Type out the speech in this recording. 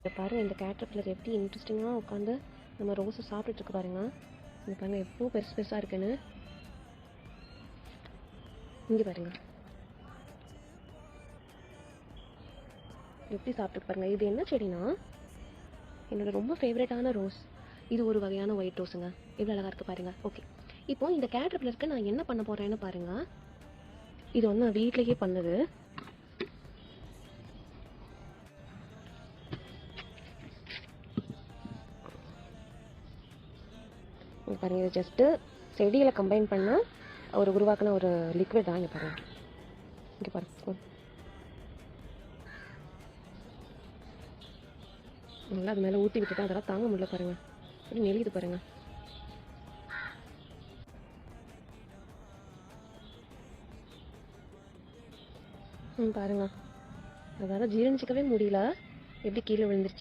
இதை பாருங்கள், இந்த கேட்டர்பில்லர் எப்படி இன்ட்ரெஸ்டிங்காக உட்காந்து நம்ம ரோஸை சாப்பிட்டுருக்கு பாருங்க. இங்கே பாருங்கள் எவ்வளோ பெருசு பெருசாக இருக்குன்னு. இங்கே பாருங்கள் எப்படி சாப்பிட்டு பாருங்க. இது என்ன செடினா என்னோட ரொம்ப ஃபேவரட்டான ரோஸ். இது ஒரு வகையான ஒயிட் ரோஸுங்க. எவ்வளோ அழகாக இருக்குது பாருங்க. ஓகே, இப்போ இந்த கேட்டர்பில்லருக்கு நான் என்ன பண்ண போகிறேன்னு பாருங்க. இது வந்து நான் வீட்டிலேயே பண்ணுது. பாருங்க, இது ஜஸ்ட்டு செடியில் கம்பைன் பண்ண ஒரு உருவாக்கின ஒரு லிக்விட் தான். இங்கே பாருங்க, இங்கே பாருங்க, நல்லா அது மேலே ஊற்றி விட்டுட்டு அதெல்லாம் தாங்க முடியல பாருங்க. அப்படி நெளியுது பாருங்க. பாருங்க, அதால ஜீரணிச்சிக்கவே முடியல, எப்படி கீழே விழுந்துருச்சு.